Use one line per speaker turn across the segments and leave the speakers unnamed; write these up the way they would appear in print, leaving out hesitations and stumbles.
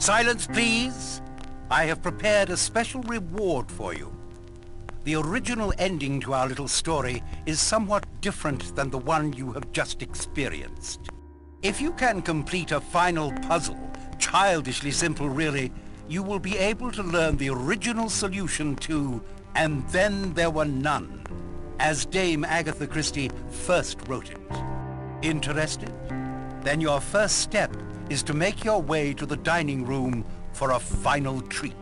Silence, please. I have prepared a special reward for you. The original ending to our little story is somewhat different than the one you have just experienced. If you can complete a final puzzle, childishly simple really, you will be able to learn the original solution to "And Then There Were None," as Dame Agatha Christie first wrote it. Interested? Then your first step is to make your way to the dining room for a final treat.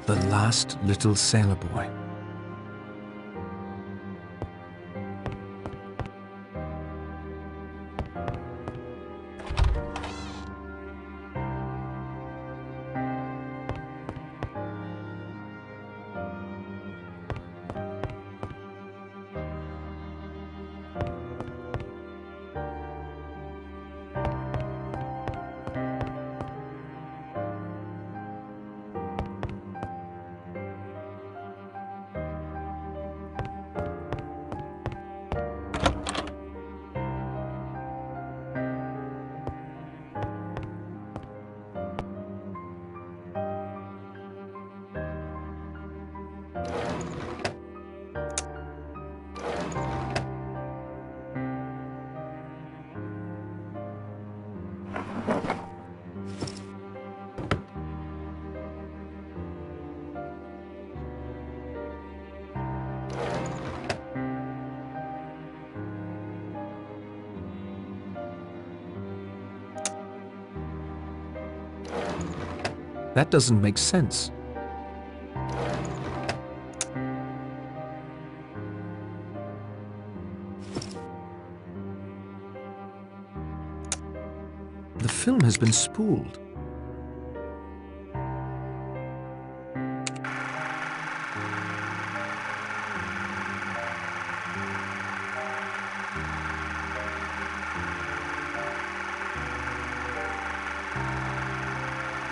The last little sailor boy. That doesn't make sense. The film has been spooled.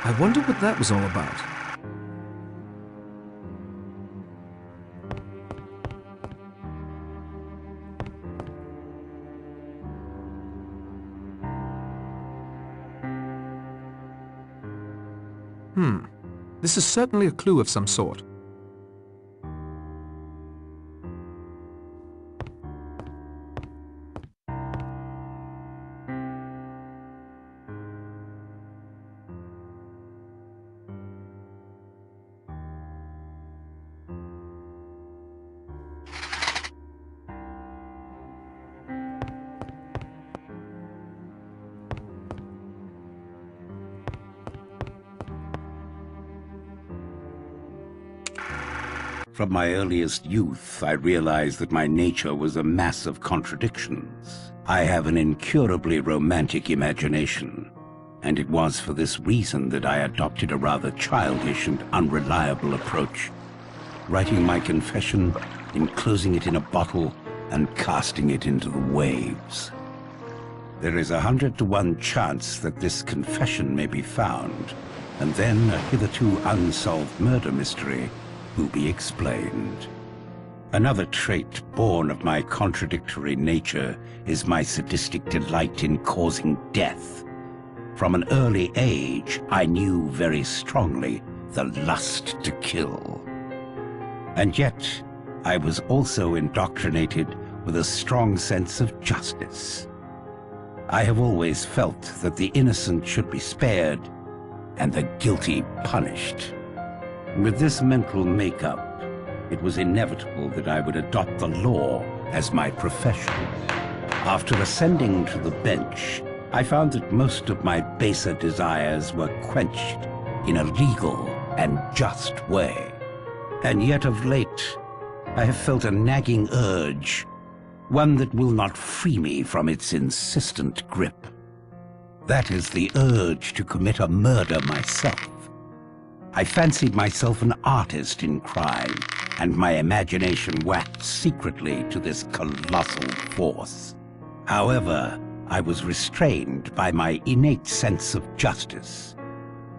I wonder what that was all about. This is certainly a clue of some sort.
From my earliest youth, I realized that my nature was a mass of contradictions. I have an incurably romantic imagination, and it was for this reason that I adopted a rather childish and unreliable approach, writing my confession, enclosing it in a bottle, and casting it into the waves. There is 100 to 1 chance that this confession may be found, and then a hitherto unsolved murder mystery will be explained. Another trait born of my contradictory nature is my sadistic delight in causing death. From an early age, I knew very strongly the lust to kill. And yet, I was also indoctrinated with a strong sense of justice. I have always felt that the innocent should be spared and the guilty punished. With this mental makeup, it was inevitable that I would adopt the law as my profession. After ascending to the bench, I found that most of my baser desires were quenched in a legal and just way. And yet of late, I have felt a nagging urge, one that will not free me from its insistent grip. That is the urge to commit a murder myself. I fancied myself an artist in crime, and my imagination waxed secretly to this colossal force. However, I was restrained by my innate sense of justice.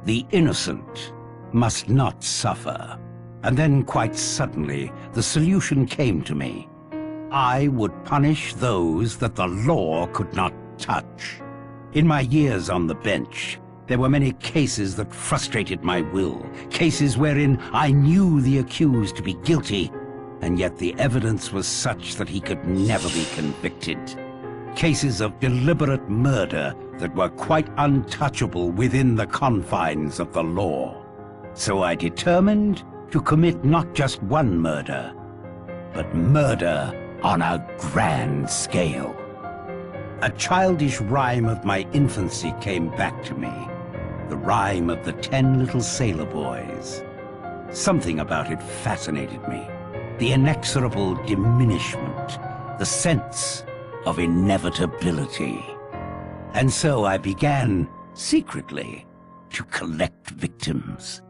The innocent must not suffer. And then, quite suddenly, the solution came to me. I would punish those that the law could not touch. In my years on the bench, there were many cases that frustrated my will, cases wherein I knew the accused to be guilty, and yet the evidence was such that he could never be convicted. Cases of deliberate murder that were quite untouchable within the confines of the law. So I determined to commit not just one murder, but murder on a grand scale. A childish rhyme of my infancy came back to me, the rhyme of the 10 little sailor boys. Something about it fascinated me, the inexorable diminishment, the sense of inevitability. And so I began, secretly, to collect victims.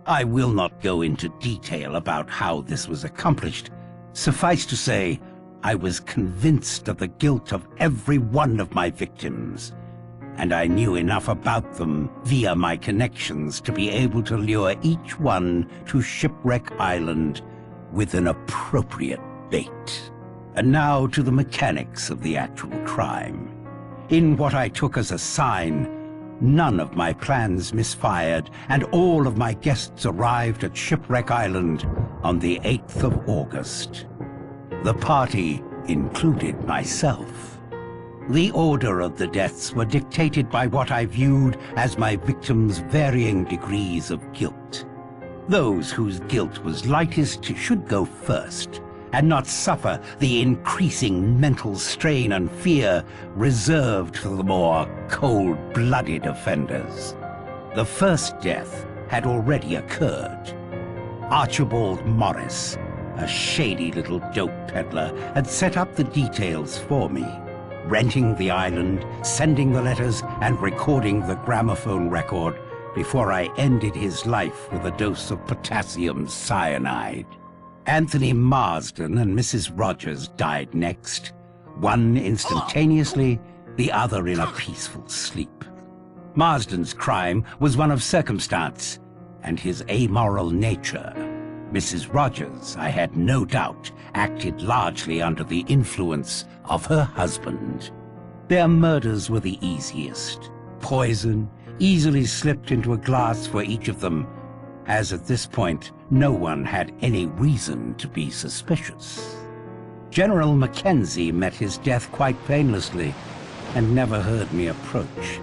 I will not go into detail about how this was accomplished. Suffice to say, I was convinced of the guilt of every one of my victims, and I knew enough about them via my connections to be able to lure each one to Shipwreck Island with an appropriate bait. And now to the mechanics of the actual crime. In what I took as a sign, none of my plans misfired, and all of my guests arrived at Shipwreck Island on the 8th of August. The party included myself. The order of the deaths were dictated by what I viewed as my victims' varying degrees of guilt. Those whose guilt was lightest should go first, and not suffer the increasing mental strain and fear reserved for the more cold-blooded offenders. The first death had already occurred. Archibald Morris, a shady little dope peddler, had set up the details for me, renting the island, sending the letters, and recording the gramophone record before I ended his life with a dose of potassium cyanide. Anthony Marsden and Mrs. Rogers died next, one instantaneously, the other in a peaceful sleep. Marsden's crime was one of circumstance and his amoral nature. Mrs. Rogers, I had no doubt, acted largely under the influence of her husband. Their murders were the easiest. Poison, easily slipped into a glass for each of them, as at this point no one had any reason to be suspicious. General Mackenzie met his death quite painlessly and never heard me approach.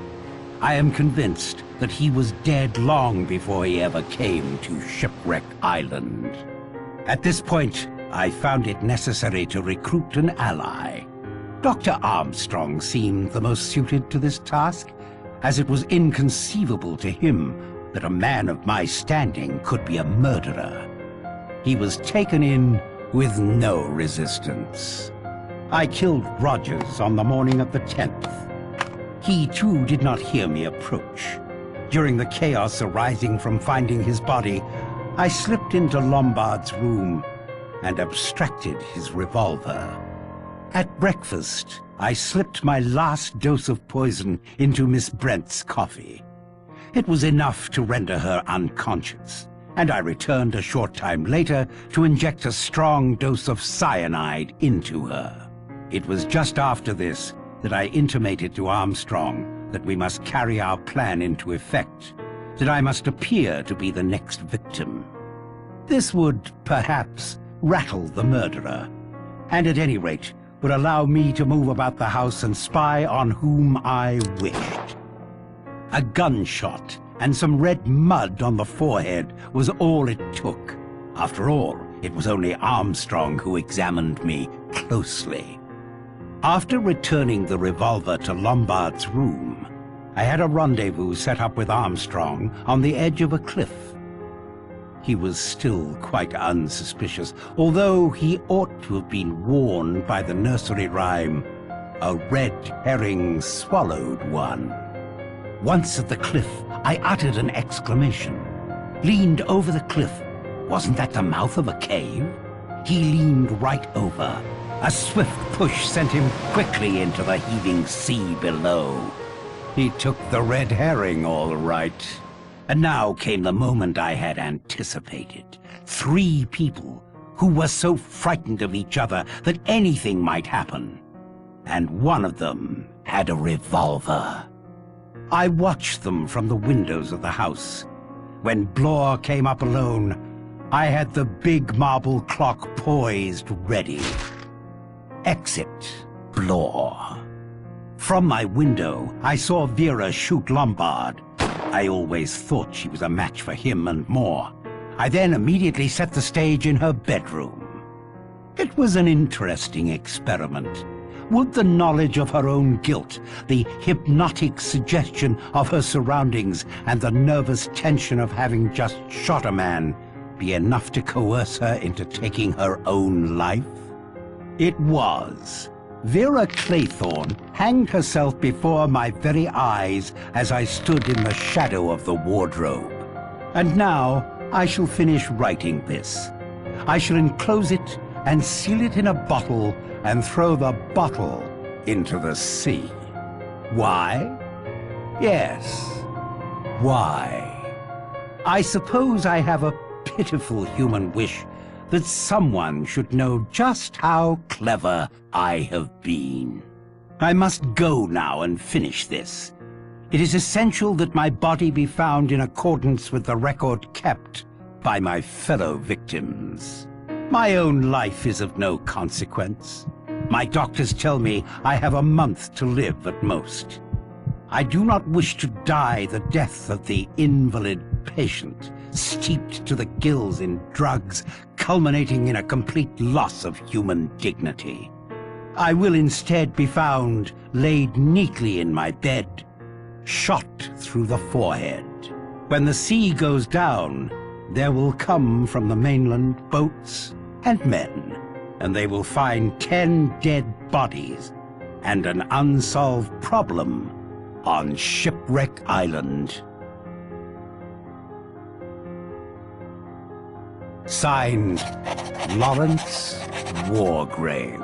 I am convinced that he was dead long before he ever came to Shipwreck Island. At this point, I found it necessary to recruit an ally. Dr. Armstrong seemed the most suited to this task, as it was inconceivable to him that a man of my standing could be a murderer. He was taken in with no resistance. I killed Rogers on the morning of the 10th. He, too, did not hear me approach. During the chaos arising from finding his body, I slipped into Lombard's room and abstracted his revolver. At breakfast, I slipped my last dose of poison into Miss Brent's coffee. It was enough to render her unconscious, and I returned a short time later to inject a strong dose of cyanide into her. It was just after this that I intimated to Armstrong that we must carry our plan into effect, that I must appear to be the next victim. This would, perhaps, rattle the murderer, and at any rate would allow me to move about the house and spy on whom I wished. A gunshot and some red mud on the forehead was all it took. After all, it was only Armstrong who examined me closely. After returning the revolver to Lombard's room, I had a rendezvous set up with Armstrong on the edge of a cliff. He was still quite unsuspicious, although he ought to have been warned by the nursery rhyme, "A red herring swallowed one." Once at the cliff, I uttered an exclamation, leaned over the cliff. Wasn't that the mouth of a cave? He leaned right over, A swift push sent him quickly into the heaving sea below. He took the red herring, all right. And now came the moment I had anticipated. 3 people who were so frightened of each other that anything might happen. And one of them had a revolver. I watched them from the windows of the house. When Blore came up alone, I had the big marble clock poised ready. Exit Blore. From my window, I saw Vera shoot Lombard. I always thought she was a match for him and more. I then immediately set the stage in her bedroom. It was an interesting experiment. Would the knowledge of her own guilt, the hypnotic suggestion of her surroundings, and the nervous tension of having just shot a man be enough to coerce her into taking her own life? It was. Vera Claythorne hanged herself before my very eyes as I stood in the shadow of the wardrobe. And now I shall finish writing this. I shall enclose it and seal it in a bottle and throw the bottle into the sea. Why? Yes, why? I suppose I have a pitiful human wish that someone should know just how clever I have been. I must go now and finish this. It is essential that my body be found in accordance with the record kept by my fellow victims. My own life is of no consequence. My doctors tell me I have a month to live at most. I do not wish to die the death of the invalid patient, steeped to the gills in drugs, culminating in a complete loss of human dignity. I will instead be found laid neatly in my bed, shot through the forehead. When the sea goes down, there will come from the mainland boats and men, and they will find 10 dead bodies and an unsolved problem on Shipwreck Island. Signed, Lawrence Wargrave.